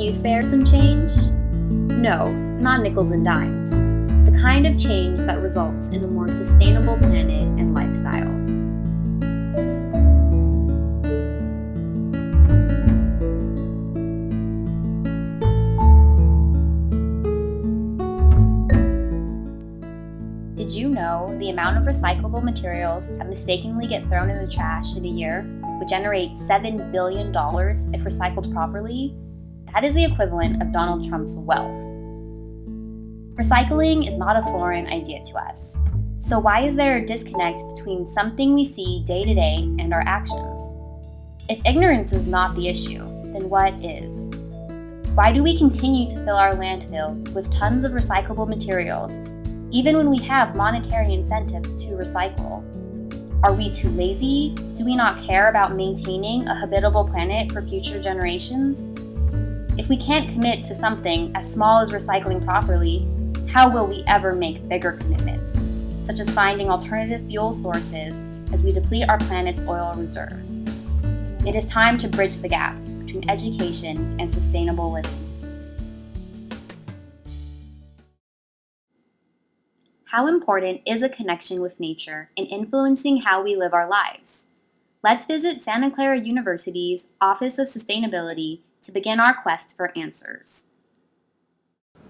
you spare some change? No, not nickels and dimes. The kind of change that results in a more sustainable planet and lifestyle. Did you know the amount of recyclable materials that mistakenly get thrown in the trash in a year would generate $7 billion if recycled properly? That is the equivalent of Donald Trump's wealth. Recycling is not a foreign idea to us. So why is there a disconnect between something we see day to day and our actions? If ignorance is not the issue, then what is? Why do we continue to fill our landfills with tons of recyclable materials, even when we have monetary incentives to recycle? Are we too lazy? Do we not care about maintaining a habitable planet for future generations? If we can't commit to something as small as recycling properly, how will we ever make bigger commitments, such as finding alternative fuel sources as we deplete our planet's oil reserves? It is time to bridge the gap between education and sustainable living. How important is a connection with nature in influencing how we live our lives? Let's visit Santa Clara University's Office of Sustainability to begin our quest for answers.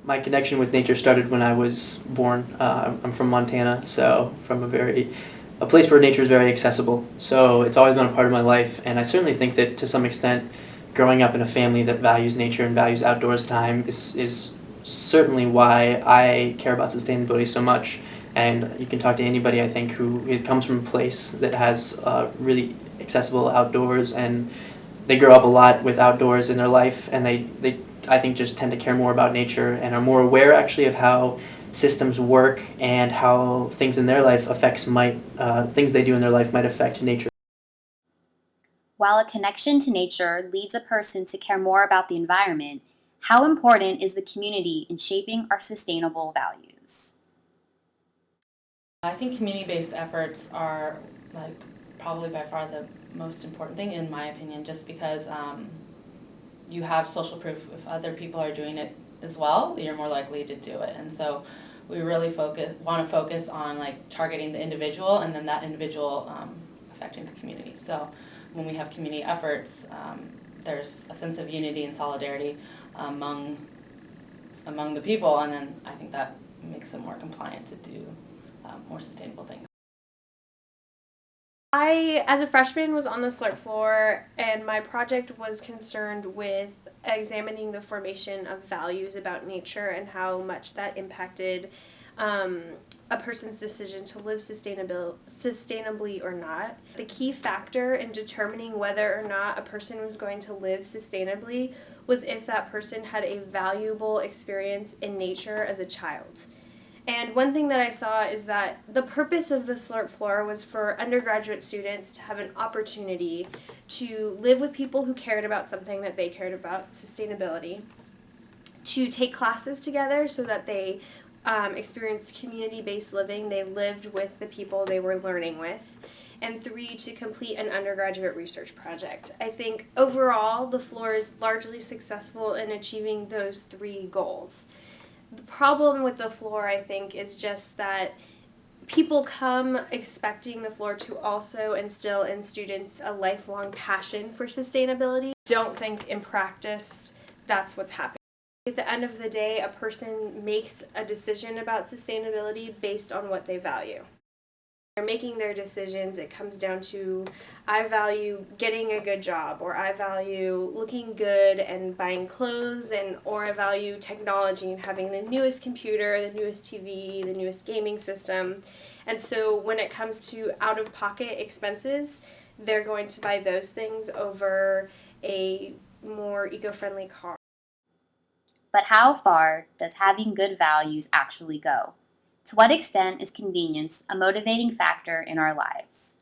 My connection with nature started when I was born. I'm from Montana, so from a place where nature is very accessible. So it's always been a part of my life, and I certainly think that to some extent, growing up in a family that values nature and values outdoors time is certainly why I care about sustainability so much. And you can talk to anybody, I think, who it comes from a place that has really accessible outdoors, and they grow up a lot with outdoors in their life, and they I think just tend to care more about nature and are more aware actually of how systems work and how things in their life things they do in their life might affect nature. While a connection to nature leads a person to care more about the environment, how important is the community in shaping our sustainable values? I think community-based efforts are probably by far the most important thing in my opinion, just because you have social proof. If other people are doing it as well, you're more likely to do it. And so we really want to focus on targeting the individual, and then that individual affecting the community. So when we have community efforts, there's a sense of unity and solidarity among the people, and then I think that makes them more compliant to do more sustainable things. I, as a freshman, was on the slurp floor, and my project was concerned with examining the formation of values about nature and how much that impacted a person's decision to live sustainably or not. The key factor in determining whether or not a person was going to live sustainably was if that person had a valuable experience in nature as a child. And one thing that I saw is that the purpose of the slurp floor was for undergraduate students to have an opportunity to live with people who cared about something that they cared about, sustainability, to take classes together so that they experienced community-based living, they lived with the people they were learning with, and 3, to complete an undergraduate research project. I think overall the floor is largely successful in achieving those 3 goals. The problem with the floor, I think, is just that people come expecting the floor to also instill in students a lifelong passion for sustainability. Don't think in practice that's what's happening. At the end of the day, a person makes a decision about sustainability based on what they value. They're making their decisions, it comes down to, I value getting a good job, or I value looking good and buying clothes, or I value technology and having the newest computer, the newest TV, the newest gaming system. And so when it comes to out-of-pocket expenses, they're going to buy those things over a more eco-friendly car. But how far does having good values actually go? To what extent is convenience a motivating factor in our lives?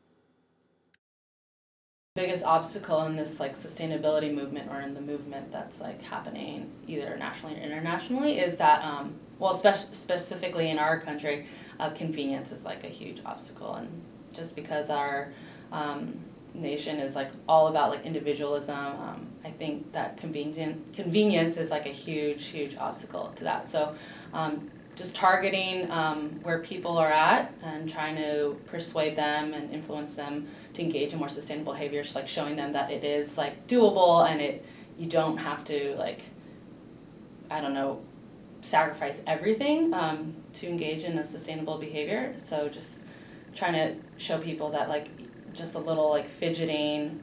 The biggest obstacle in this sustainability movement, or in the movement that's happening either nationally or internationally, is that specifically in our country, convenience is a huge obstacle. And just because nation is like all about like individualism. I think that convenience is like a huge obstacle to that. So just targeting where people are at and trying to persuade them and influence them to engage in more sustainable behavior, just like showing them that it is like doable and you don't have to like, I don't know, sacrifice everything to engage in a sustainable behavior. So just trying to show people that like just a little like fidgeting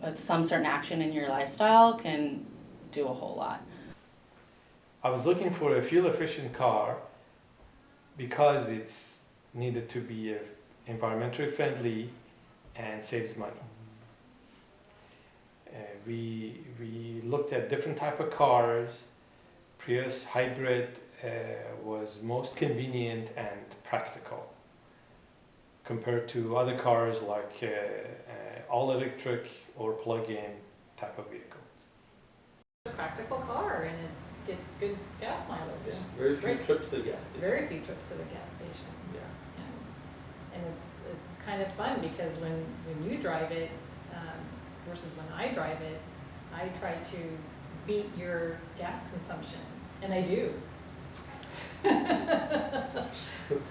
with some certain action in your lifestyle can do a whole lot. I was looking for a fuel-efficient car because it's needed to be environmentally friendly and saves money. We looked at different type of cars. Prius hybrid was most convenient and practical compared to other cars like all-electric or plug-in type of vehicles. A practical car, and it gets good gas mileage. Yeah, very few trips to the gas station. Very few trips to the gas station. Yeah. And it's kind of fun because when you drive it versus when I drive it, I try to beat your gas consumption, and I do.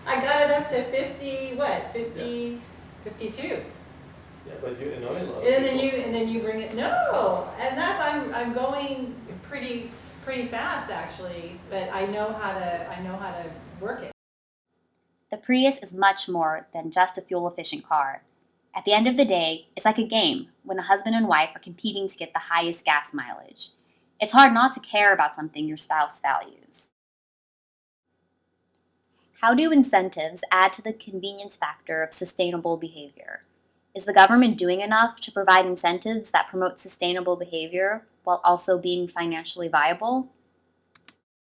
I got it up to 50, what, 50, 52. Yeah, but you annoy a lot. And then you bring it, no, and that's, I'm going pretty fast actually, but I know how to work it. The Prius is much more than just a fuel-efficient car. At the end of the day, it's like a game when a husband and wife are competing to get the highest gas mileage. It's hard not to care about something your spouse values. How do incentives add to the convenience factor of sustainable behavior? Is the government doing enough to provide incentives that promote sustainable behavior while also being financially viable?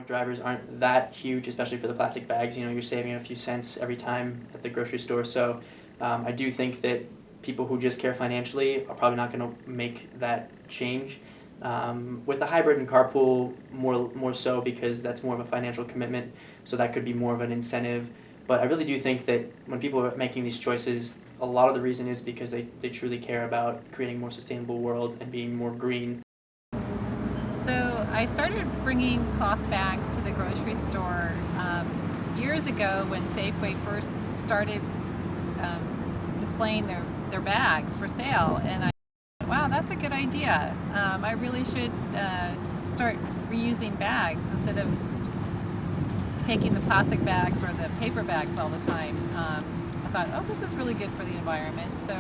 Drivers aren't that huge, especially for the plastic bags. You know, you're saving a few cents every time at the grocery store. So I do think that people who just care financially are probably not going to make that change. With the hybrid and carpool, more so because that's more of a financial commitment, so that could be more of an incentive. But I really do think that when people are making these choices, a lot of the reason is because they truly care about creating a more sustainable world and being more green. So I started bringing cloth bags to the grocery store years ago when Safeway first started displaying their bags for sale, and I thought, wow, that's a good idea. I really should start reusing bags instead of taking the plastic bags or the paper bags all the time. I thought, oh, this is really good for the environment. So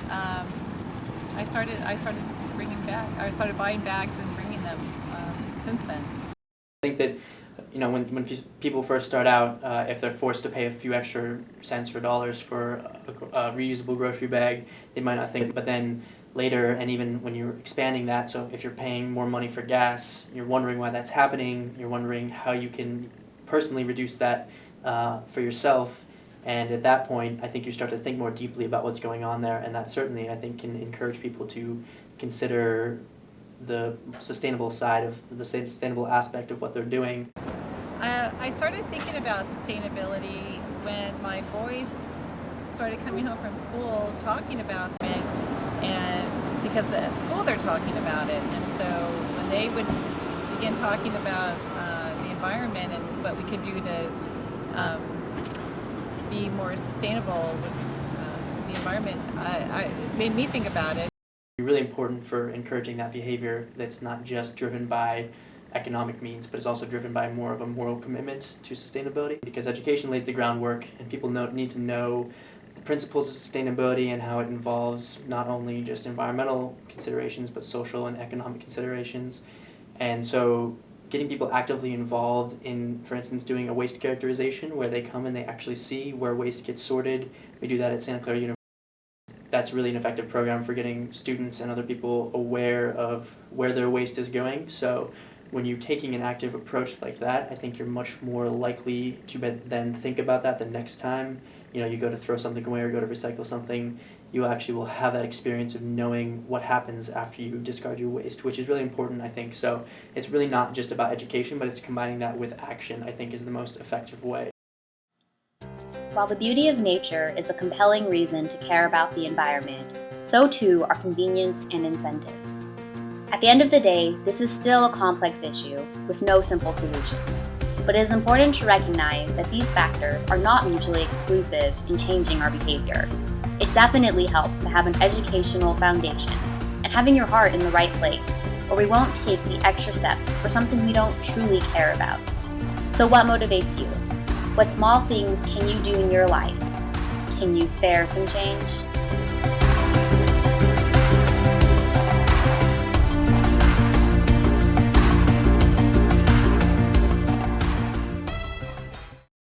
I started buying bags and bringing them since then. I think that, you know, when people first start out, if they're forced to pay a few extra cents or dollars for a reusable grocery bag, they might not think. But then later, and even when you're expanding that, so if you're paying more money for gas, you're wondering why that's happening. You're wondering how you can personally reduce that for yourself. And at that point, I think you start to think more deeply about what's going on there, and that certainly, I think, can encourage people to consider the sustainable side of the sustainable aspect of what they're doing. I started thinking about sustainability when my boys started coming home from school talking about it, and because at school they're talking about it, and so when they would begin talking about the environment and what we could do to be more sustainable with the environment, it made me think about it. It's really important for encouraging that behavior that's not just driven by economic means, but is also driven by more of a moral commitment to sustainability, because education lays the groundwork and people need to know the principles of sustainability and how it involves not only just environmental considerations but social and economic considerations. And so getting people actively involved in, for instance, doing a waste characterization where they come and they actually see where waste gets sorted. We do that at Santa Clara University. That's really an effective program for getting students and other people aware of where their waste is going. So when you're taking an active approach like that, I think you're much more likely to then think about that the next time, you know, you go to throw something away or go to recycle something. You actually will have that experience of knowing what happens after you discard your waste, which is really important, I think. So it's really not just about education, but it's combining that with action, I think, is the most effective way. While the beauty of nature is a compelling reason to care about the environment, so too are convenience and incentives. At the end of the day, this is still a complex issue with no simple solution. But it is important to recognize that these factors are not mutually exclusive in changing our behavior. It definitely helps to have an educational foundation and having your heart in the right place, or we won't take the extra steps for something we don't truly care about. So what motivates you? What small things can you do in your life? Can you spare some change?